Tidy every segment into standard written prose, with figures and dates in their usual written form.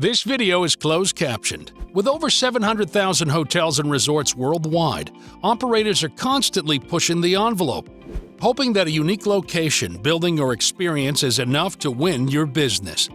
This video is closed captioned. With over 700,000 hotels and resorts worldwide, operators are constantly pushing the envelope, hoping that a unique location, building, or experience is enough to win your business.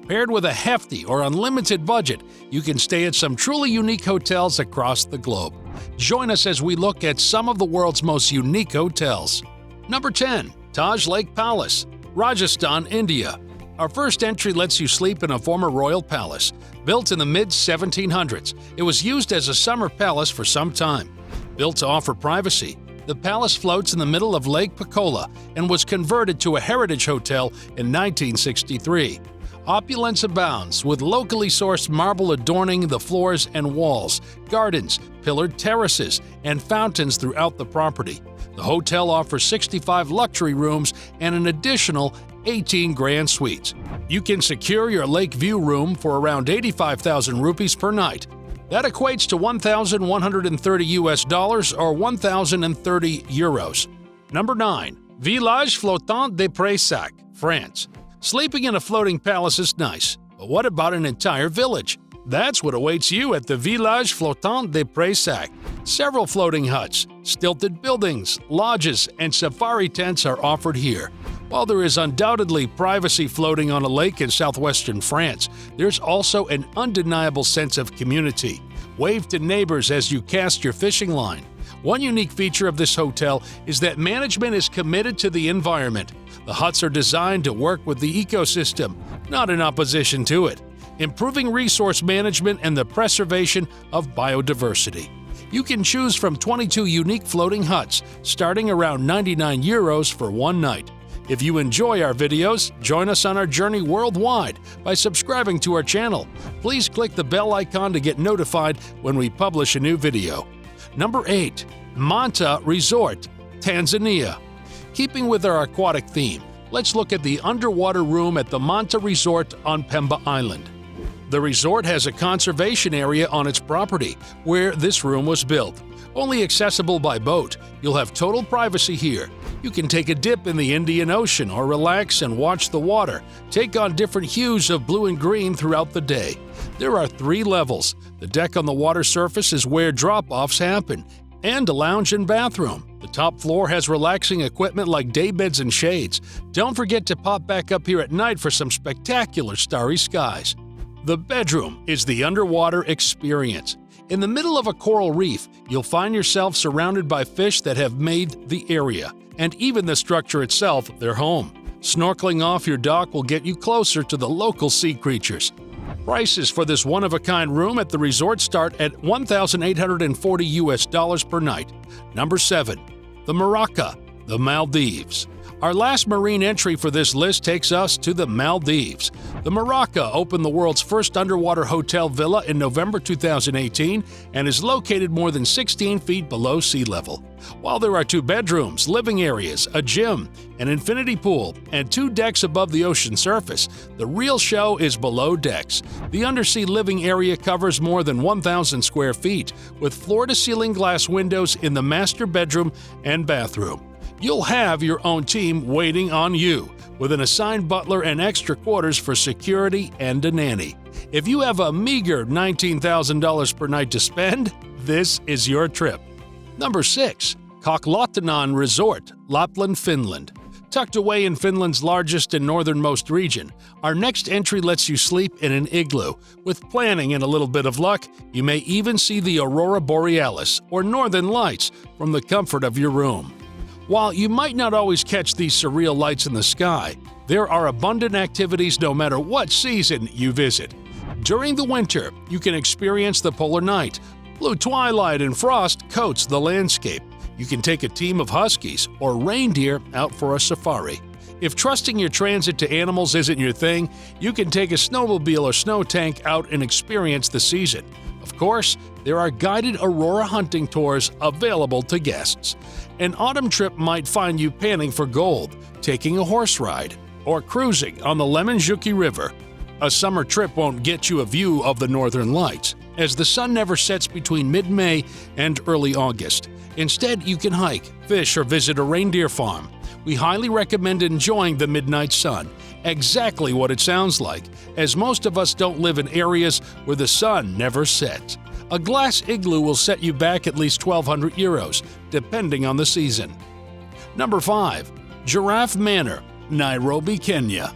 Paired with a hefty or unlimited budget, you can stay at some truly unique hotels across the globe. Join us as we look at some of the world's most unique hotels. Number 10. Taj Lake Palace, Rajasthan, India. Our first entry lets you sleep in a former royal palace. Built in the mid-1700s, it was used as a summer palace for some time. Built to offer privacy, the palace floats in the middle of Lake Picola and was converted to a heritage hotel in 1963. Opulence abounds, with locally sourced marble adorning the floors and walls, gardens, pillared terraces, and fountains throughout the property. The hotel offers 65 luxury rooms and an additional 18 grand suites. You can secure your lake view room for around 85,000 rupees per night. That equates to $1,130 or 1,030 euros. Number 9. Village Flottant de Pressac, France. Sleeping in a floating palace is nice, but what about an entire village? That's what awaits you at the Village Flottant de Pressac. Several floating huts, stilted buildings, lodges, and safari tents are offered here. While there is undoubtedly privacy floating on a lake in southwestern France, there's also an undeniable sense of community. Wave to neighbors as you cast your fishing line. One unique feature of this hotel is that management is committed to the environment. The huts are designed to work with the ecosystem, not in opposition to it, improving resource management and the preservation of biodiversity. You can choose from 22 unique floating huts, starting around 99 euros for one night. If you enjoy our videos, join us on our journey worldwide by subscribing to our channel. Please click the bell icon to get notified when we publish a new video. Number 8. Manta Resort, Tanzania. Keeping with our aquatic theme, let's look at the underwater room at the Manta Resort on Pemba Island. The resort has a conservation area on its property, where this room was built. Only accessible by boat, you'll have total privacy here. You can take a dip in the Indian Ocean or relax and watch the water, take on different hues of blue and green throughout the day. There are 3 levels. The deck on the water surface is where drop-offs happen, and a lounge and bathroom. The top floor has relaxing equipment like daybeds and shades. Don't forget to pop back up here at night for some spectacular starry skies. The bedroom is the underwater experience. In the middle of a coral reef, you'll find yourself surrounded by fish that have made the area, and even the structure itself their home. Snorkeling off your dock will get you closer to the local sea creatures. Prices for this one-of-a-kind room at the resort start at $1,840 per night. Number 7. The Maraca, the Maldives. Our last marine entry for this list takes us to the Maldives. The Maraca opened the world's first underwater hotel villa in November 2018 and is located more than 16 feet below sea level. While there are 2 bedrooms, living areas, a gym, an infinity pool, and 2 decks above the ocean surface, the real show is below decks. The undersea living area covers more than 1,000 square feet, with floor-to-ceiling glass windows in the master bedroom and bathroom. You'll have your own team waiting on you, with an assigned butler and extra quarters for security and a nanny. If you have a meager $19,000 per night to spend, this is your trip. Number 6. Koklatinen Resort, Lapland, Finland. Tucked away in Finland's largest and northernmost region, our next entry lets you sleep in an igloo. With planning and a little bit of luck, you may even see the aurora borealis, or northern lights, from the comfort of your room. While you might not always catch these surreal lights in the sky, there are abundant activities no matter what season you visit. During the winter, you can experience the polar night. Blue twilight and frost coats the landscape. You can take a team of huskies or reindeer out for a safari. If trusting your transit to animals isn't your thing, you can take a snowmobile or snow tank out and experience the season. Of course, there are guided aurora hunting tours available to guests. An autumn trip might find you panning for gold, taking a horse ride, or cruising on the Lemmenjoki River. A summer trip won't get you a view of the northern lights, as the sun never sets between mid-May and early August. Instead, you can hike, fish, or visit a reindeer farm. We highly recommend enjoying the midnight sun exactly what it sounds like, as most of us don't live in areas where the sun never sets. A glass igloo will set you back at least €1,200, depending on the season. Number 5. Giraffe Manor, Nairobi, Kenya.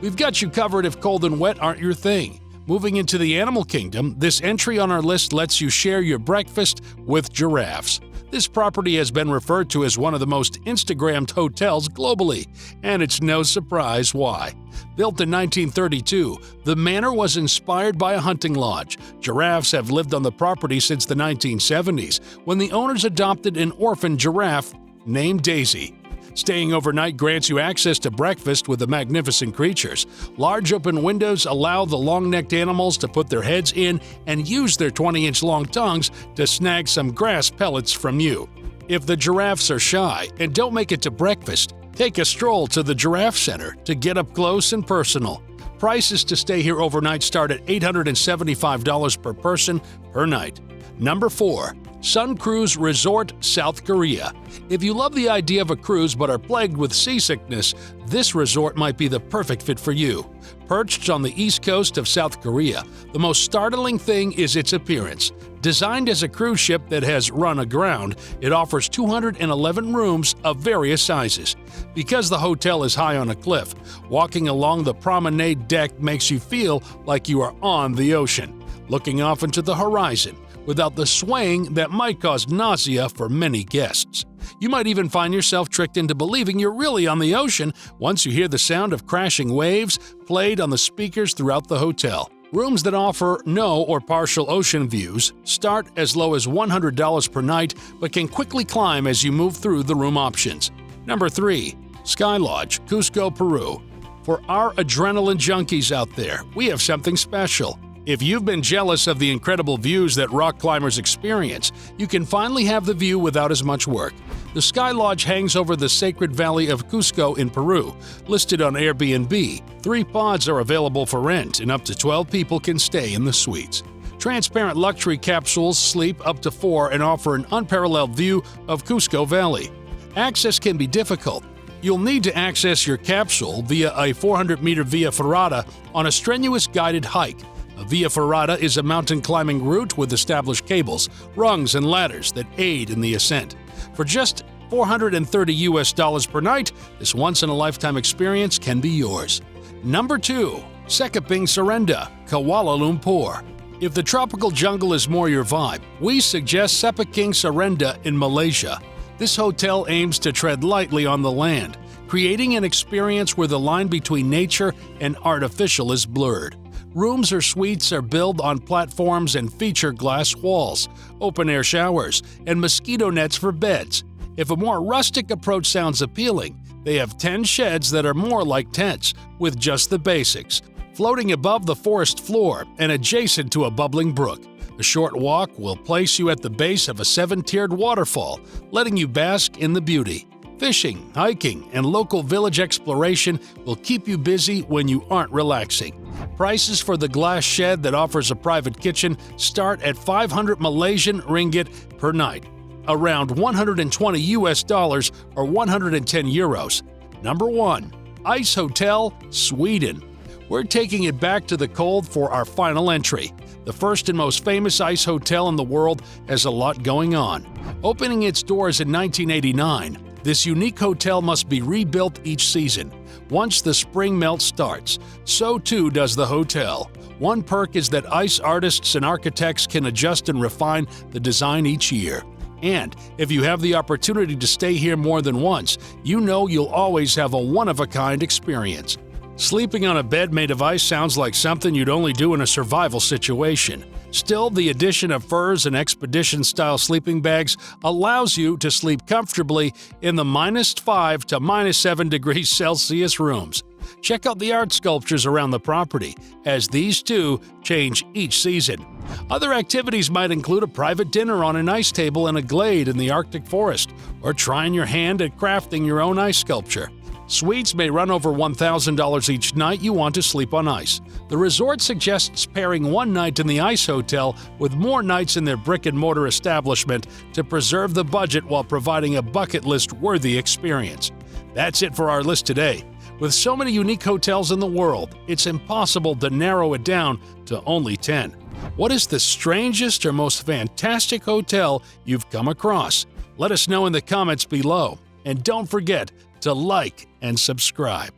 We've got you covered if cold and wet aren't your thing. Moving into the animal kingdom, this entry on our list lets you share your breakfast with giraffes. This property has been referred to as one of the most Instagrammed hotels globally, and it's no surprise why. Built in 1932, the manor was inspired by a hunting lodge. Giraffes have lived on the property since the 1970s, when the owners adopted an orphan giraffe named Daisy. Staying overnight grants you access to breakfast with the magnificent creatures. Large open windows allow the long-necked animals to put their heads in and use their 20-inch long tongues to snag some grass pellets from you. If the giraffes are shy and don't make it to breakfast, take a stroll to the Giraffe Center to get up close and personal. Prices to stay here overnight start at $875 per person per night. Number 4. Sun Cruise Resort, South Korea. If you love the idea of a cruise but are plagued with seasickness, this resort might be the perfect fit for you. Perched on the east coast of South Korea, the most startling thing is its appearance. Designed as a cruise ship that has run aground, it offers 211 rooms of various sizes. Because the hotel is high on a cliff, walking along the promenade deck makes you feel like you are on the ocean, looking off into the horizon, without the swaying that might cause nausea for many guests. You might even find yourself tricked into believing you're really on the ocean once you hear the sound of crashing waves played on the speakers throughout the hotel. Rooms that offer no or partial ocean views start as low as $100 per night but can quickly climb as you move through the room options. Number 3. Sky Lodge, Cusco, Peru. For our adrenaline junkies out there, we have something special. If you've been jealous of the incredible views that rock climbers experience, you can finally have the view without as much work. The Sky Lodge hangs over the sacred valley of Cusco in Peru. Listed on Airbnb, 3 pods are available for rent and up to 12 people can stay in the suites. Transparent luxury capsules sleep up to 4 and offer an unparalleled view of Cusco Valley. Access can be difficult. You'll need to access your capsule via a 400-meter via ferrata on a strenuous guided hike. A via ferrata is a mountain climbing route with established cables, rungs, and ladders that aid in the ascent. For just $430 per night, this once-in-a-lifetime experience can be yours. Number 2. Sekaping Serenda, Kuala Lumpur. If the tropical jungle is more your vibe, we suggest Sekaping Serenda in Malaysia. This hotel aims to tread lightly on the land, creating an experience where the line between nature and artificial is blurred. Rooms or suites are built on platforms and feature glass walls, open-air showers, and mosquito nets for beds. If a more rustic approach sounds appealing, they have 10 sheds that are more like tents, with just the basics, floating above the forest floor and adjacent to a bubbling brook. A short walk will place you at the base of a 7-tiered waterfall, letting you bask in the beauty. Fishing, hiking, and local village exploration will keep you busy when you aren't relaxing. Prices for the glass shed that offers a private kitchen start at 500 Malaysian ringgit per night, around $120 or 110 euros. Number 1. Ice Hotel, Sweden. We're taking it back to the cold for our final entry. The first and most famous ice hotel in the world has a lot going on. Opening its doors in 1989, this unique hotel must be rebuilt each season. Once the spring melt starts, so too does the hotel. One perk is that ice artists and architects can adjust and refine the design each year. And if you have the opportunity to stay here more than once, you know you'll always have a one-of-a-kind experience. Sleeping on a bed made of ice sounds like something you'd only do in a survival situation. Still, the addition of furs and expedition-style sleeping bags allows you to sleep comfortably in the -5 to -7 degrees Celsius rooms. Check out the art sculptures around the property, as these too change each season. Other activities might include a private dinner on an ice table in a glade in the Arctic forest, or trying your hand at crafting your own ice sculpture. Suites may run over $1,000 each night you want to sleep on ice. The resort suggests pairing one night in the ice hotel with more nights in their brick-and-mortar establishment to preserve the budget while providing a bucket list-worthy experience. That's it for our list today. With so many unique hotels in the world, it's impossible to narrow it down to only 10. What is the strangest or most fantastic hotel you've come across? Let us know in the comments below. And don't forget to like and subscribe.